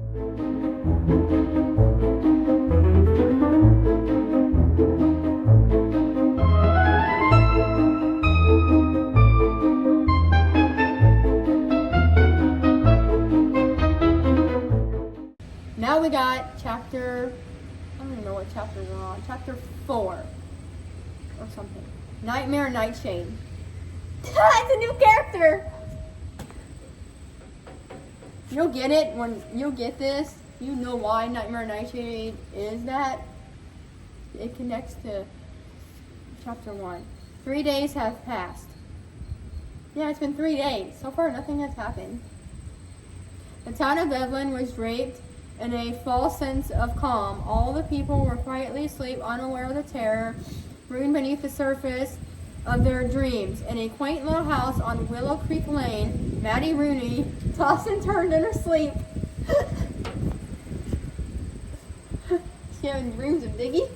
Now we got chapter, I don't even know what chapter we're on, chapter 4 or something. Nightmare Nightshade. It's a new character! You'll get it when you get this. You know why Nightmare Nightshade is that. It connects to chapter 1. 3 days have passed. Yeah, it's been 3 days. So far, nothing has happened. The town of Evelyn was draped in a false sense of calm. All the people were quietly asleep, unaware of the terror brewing beneath the surface of their dreams. In a quaint little house on Willow Creek Lane, Maddie Rooney tossed and turned in her sleep. She having dreams of Diggy?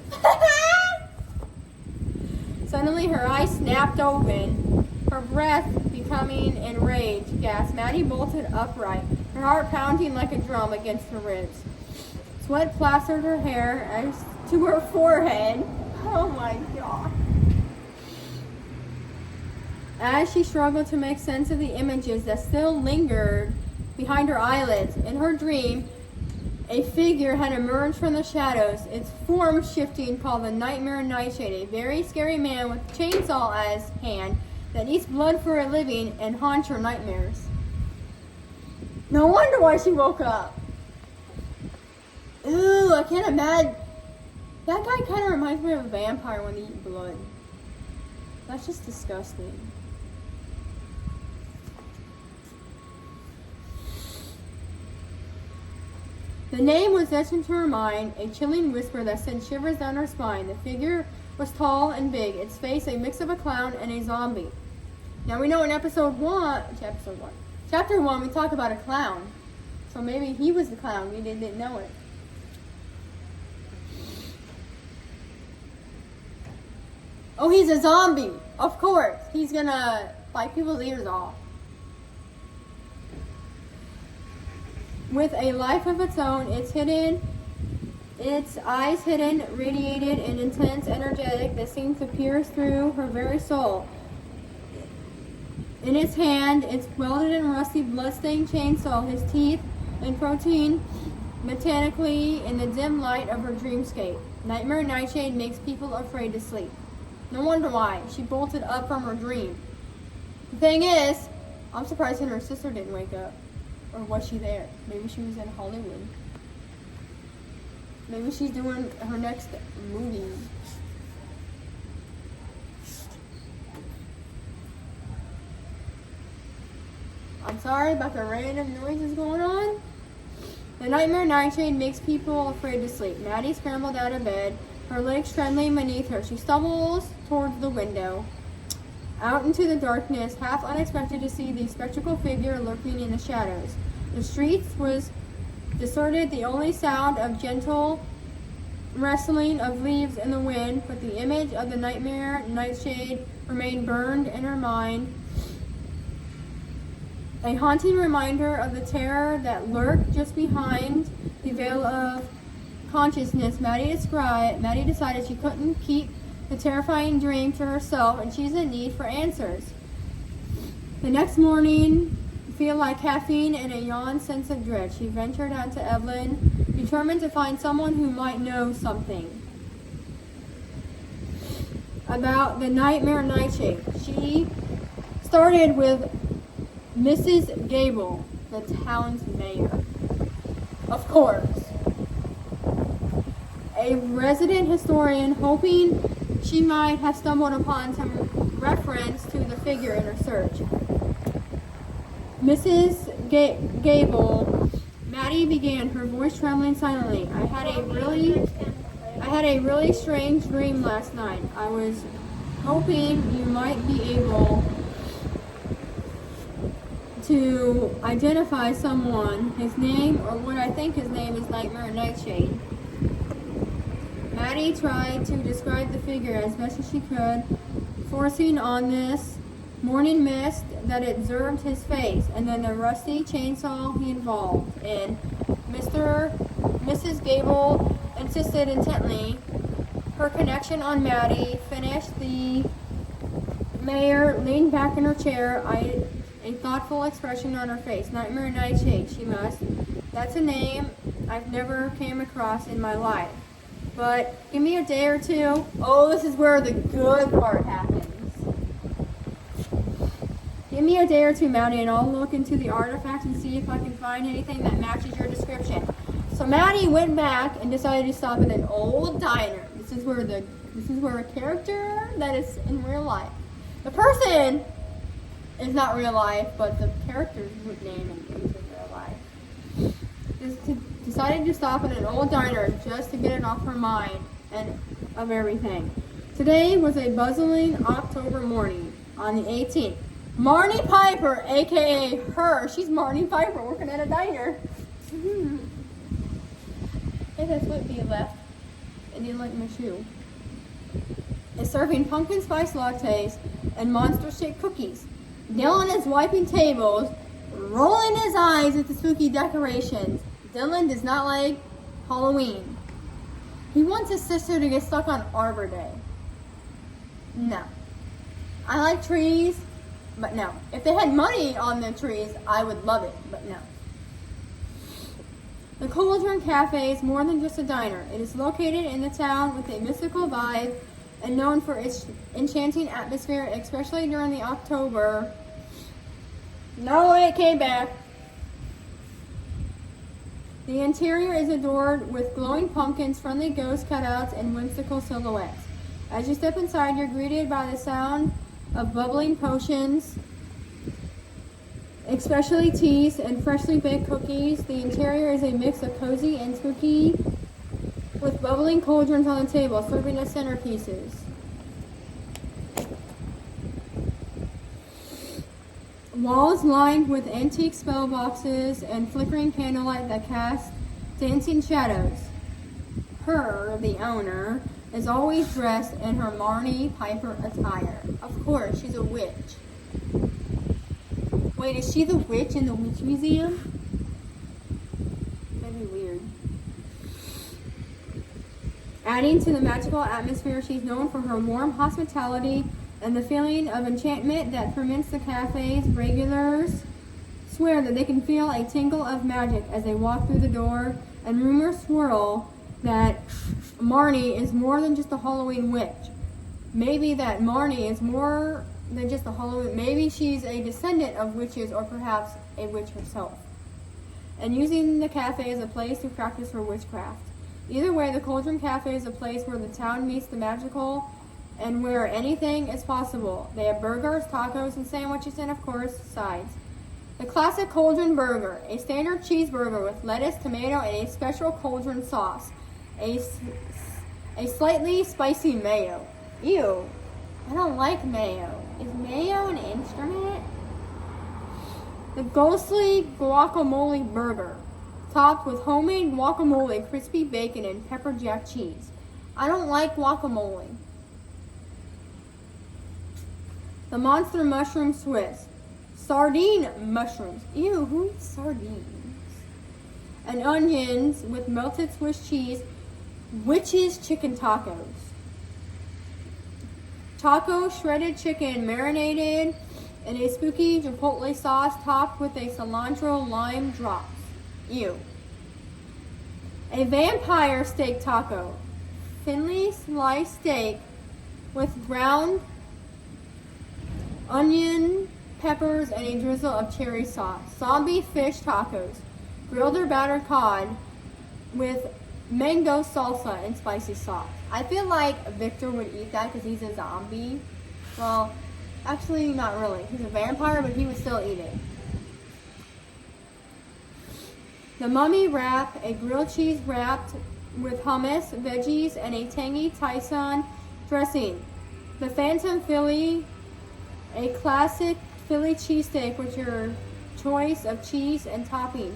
Suddenly her eyes snapped open, her breath becoming enraged. Gasped. Maddie bolted upright, her heart pounding like a drum against her ribs. Sweat plastered her hair as to her forehead. Oh my God. As she struggled to make sense of the images that still lingered behind her eyelids, in her dream, a figure had emerged from the shadows, its form shifting, called the Nightmare Nightshade, a very scary man with a chainsaw as hand that eats blood for a living and haunts her nightmares. No wonder why she woke up. Ooh, I can't imagine. That guy kind of reminds me of a vampire when they eat blood. That's just disgusting. The name was etched into her mind, a chilling whisper that sent shivers down her spine. The figure was tall and big, its face a mix of a clown and a zombie. Now we know in chapter 1, we talk about a clown. So maybe he was the clown, we didn't know it. Oh, he's a zombie. Of course. He's gonna bite people's ears off. With a life of its own, its eyes hidden, radiated an intense energetic that seemed to pierce through her very soul. In its hand, its welded and rusty blood-stained chainsaw, his teeth and protein mechanically in the dim light of her dreamscape. Nightmare Nightshade makes people afraid to sleep. No wonder why. She bolted up from her dream. The thing is, I'm surprised her sister didn't wake up. Or was she there? Maybe she was in Hollywood. Maybe she's doing her next movie. I'm sorry about the random noises going on. The Nightmare Nightshade makes people afraid to sleep. Maddie scrambled out of bed, her legs trembling beneath her. She stumbles towards the window, out into the darkness, half unexpected to see the spectral figure lurking in the shadows. The streets was deserted, the only sound of gentle rustling of leaves in the wind, but the image of the Nightmare Nightshade remained burned in her mind. A haunting reminder of the terror that lurked just behind the veil of consciousness. Maddie decided she couldn't keep the terrifying dream to herself, and she's in need for answers. The next morning, feel like caffeine and a yawn sense of dread, she ventured out to Evelyn, determined to find someone who might know something about the Nightmare Nightshade. She started with Mrs. Gable, the town's mayor. Of course. A resident historian, hoping she might have stumbled upon some reference to the figure in her search. Mrs. Gable, Maddie began, her voice trembling silently. I had a really strange dream last night. I was hoping you might be able to identify someone, his name, or what I think his name is, Nightmare Nightshade. Maddie tried to describe the figure as best as she could, forcing on this morning mist that observed his face, and then the rusty chainsaw he involved in. Mrs. Gable insisted intently. Her connection on Maddie finished. The mayor leaned back in her chair, a thoughtful expression on her face. Nightmare Nightshade, she must. That's a name I've never came across in my life. But give me a day or two. Oh, this is where the good part happens. Give me a day or two, Maddie, and I'll look into the artifacts and see if I can find anything that matches your description. So Maddie went back and decided to stop at an old diner. This is where a character that is in real life. The person is not real life, but the character's name is in real life. Decided to stop at an old diner just to get it off her mind and of everything. Today was a bustling October morning on the 18th. Marnie Piper, aka her, she's Marnie Piper working at a diner. Hey, that's what be left. I didn't like my shoe. Is serving pumpkin spice lattes and monster shake cookies. Dylan is wiping tables, rolling his eyes at the spooky decorations. Dylan does not like Halloween. He wants his sister to get stuck on Arbor Day. No. I like trees, but no. If they had money on the trees, I would love it, but no. The Cauldron Cafe is more than just a diner. It is located in the town with a mystical vibe and known for its enchanting atmosphere, especially during the October. No, it came back. The interior is adored with glowing pumpkins, friendly ghost cutouts, and whimsical silhouettes. As you step inside, you're greeted by the sound of bubbling potions, especially teas and freshly baked cookies. The interior is a mix of cozy and spooky, with bubbling cauldrons on the table, serving as centerpieces. Walls lined with antique spell boxes and flickering candlelight that cast dancing shadows. Her, the owner, is always dressed in her Marnie Piper attire. Of course, she's a witch. Wait, is she the witch in the Witch Museum? That'd be weird. Adding to the magical atmosphere, she's known for her warm hospitality and the feeling of enchantment that permits the cafe's regulars swear that they can feel a tingle of magic as they walk through the door, and rumors swirl that Marnie is more than just a Halloween witch. Maybe that Marnie is more than just a Halloween. Maybe she's a descendant of witches, or perhaps a witch herself, and using the cafe as a place to practice her witchcraft. Either way, the Cauldron Cafe is a place where the town meets the magical and where anything is possible. They have burgers, tacos, and sandwiches, and of course, sides. The classic Cauldron Burger, a standard cheeseburger with lettuce, tomato, and a special Cauldron sauce. A slightly spicy mayo. Ew, I don't like mayo. Is mayo an instrument? The ghostly guacamole burger, topped with homemade guacamole, crispy bacon, and pepper jack cheese. I don't like guacamole. The monster mushroom Swiss. Sardine mushrooms. Ew, who eats sardines? And onions with melted Swiss cheese. Witch's chicken tacos. Taco shredded chicken marinated in a spooky chipotle sauce topped with a cilantro lime drops. Ew. A vampire steak taco. Thinly sliced steak with ground onion, peppers, and a drizzle of cherry sauce. Zombie fish tacos. Grilled or battered cod with mango salsa and spicy sauce. I feel like Victor would eat that because he's a zombie. Well, actually not really. He's a vampire, but he would still eat it. The Mummy wrap, a grilled cheese wrapped with hummus, veggies, and a tangy Tyson dressing. The Phantom Philly, a classic Philly cheesesteak with your choice of cheese and toppings.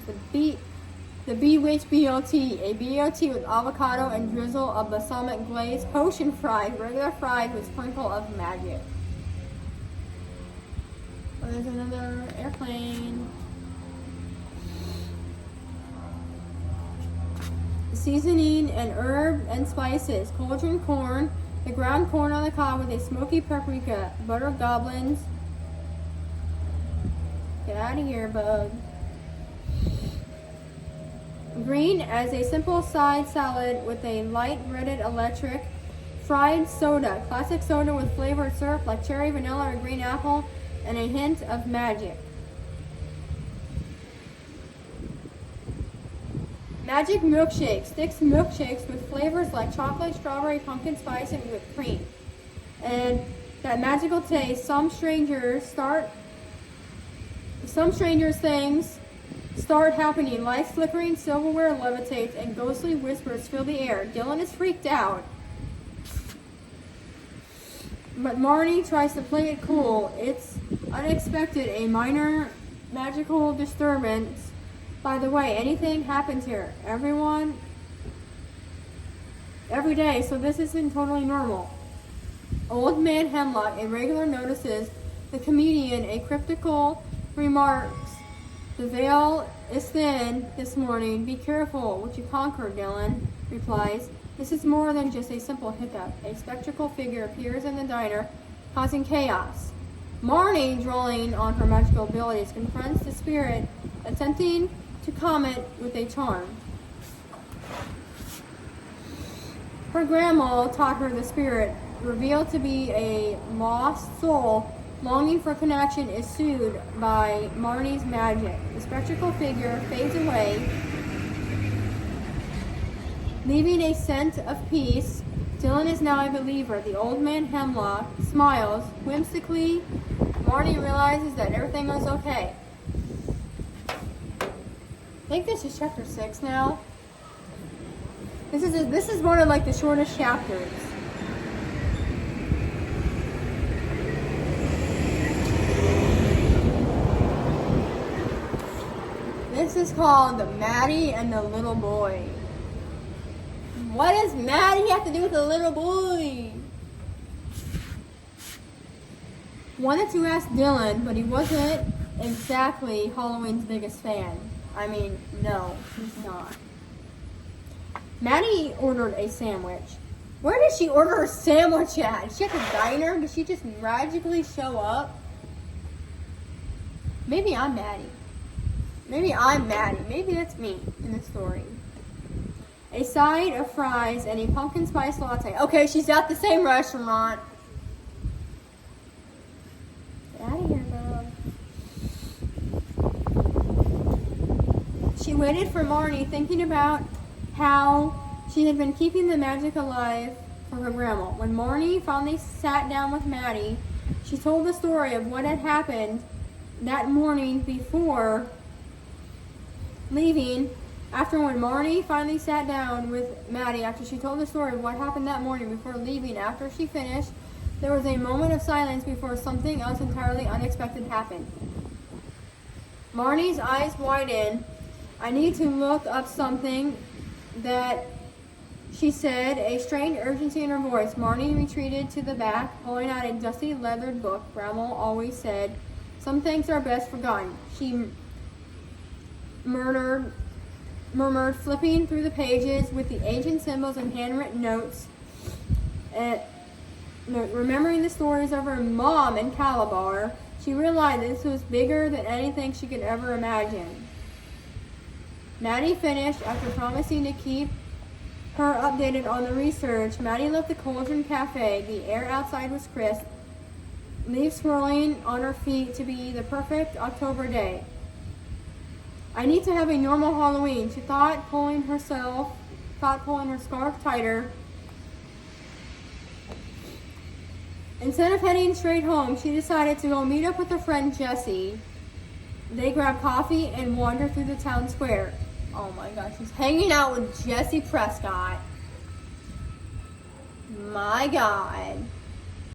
The Bewitched BLT, a BLT with avocado and drizzle of balsamic glaze, potion fried, regular fried with sprinkle of magic. Oh, there's another airplane. Seasoning and herb and spices. Cauldron corn. The ground corn on the cob with a smoky paprika. Butter goblins. Get out of here, bug. Green as a simple side salad with a light breaded electric. Fried soda. Classic soda with flavored syrup like cherry, vanilla, or green apple. And a hint of magic. Magic milkshakes. Sticks milkshakes with flavors like chocolate, strawberry, pumpkin spice, and whipped cream. And that magical taste, some strangers things start happening. Lights flickering, silverware levitates, and ghostly whispers fill the air. Dylan is freaked out. But Marnie tries to play it cool. It's unexpected, a minor magical disturbance. By the way, anything happens here. Every day, so this isn't totally normal. Old Man Hemlock, a regular, notices the comedian, a cryptical remarks, the veil is thin this morning. Be careful what you conquer, Dylan replies. This is more than just a simple hiccup. A spectral figure appears in the diner, causing chaos. Marnie, drawing on her magical abilities, confronts the spirit, attempting to calm it with a charm. Her grandma taught her the spirit, revealed to be a lost soul, longing for connection, is soothed by Marnie's magic. The spectral figure fades away, leaving a scent of peace. Dylan is now a believer. The old man Hemlock smiles whimsically. Marnie realizes that everything is okay. I think this is chapter 6 now. This is one of like the shortest chapters. This is called Maddie and the Little Boy. What does Maddie have to do with the little boy? Wanted to ask Dylan, but he wasn't exactly Halloween's biggest fan. I mean, no, he's not. Maddie ordered a sandwich. Where did she order her sandwich at? Is she at the diner? Did she just magically show up? Maybe I'm Maddie. Maybe that's me in the story. A side of fries and a pumpkin spice latte. Okay, she's at the same restaurant. Get out of here, girl. She waited for Marnie, thinking about how she had been keeping the magic alive for her grandma. When Marnie finally sat down with Maddie, she told the story of what had happened that morning before leaving. When Marnie finally sat down with Maddie, after she told the story of what happened that morning before leaving, after she finished, there was a moment of silence before something else entirely unexpected happened. Marnie's eyes widened. I need to look up something that she said, a strange urgency in her voice. Marnie retreated to the back, pulling out a dusty leathered book. Grandma always said, some things are best forgotten. She murmured, flipping through the pages with the ancient symbols and handwritten notes. Remembering the stories of her mom and Calabar, she realized this was bigger than anything she could ever imagine. Maddie finished after promising to keep her updated on the research. Maddie left the Cauldron Cafe. The air outside was crisp, leaves swirling on her feet to be the perfect October day. I need to have a normal Halloween, she thought, pulling her scarf tighter. Instead of heading straight home, she decided to go meet up with her friend Jessie. They grabbed coffee and wandered through the town square. Oh my gosh, she's hanging out with Jessie Prescott. My God.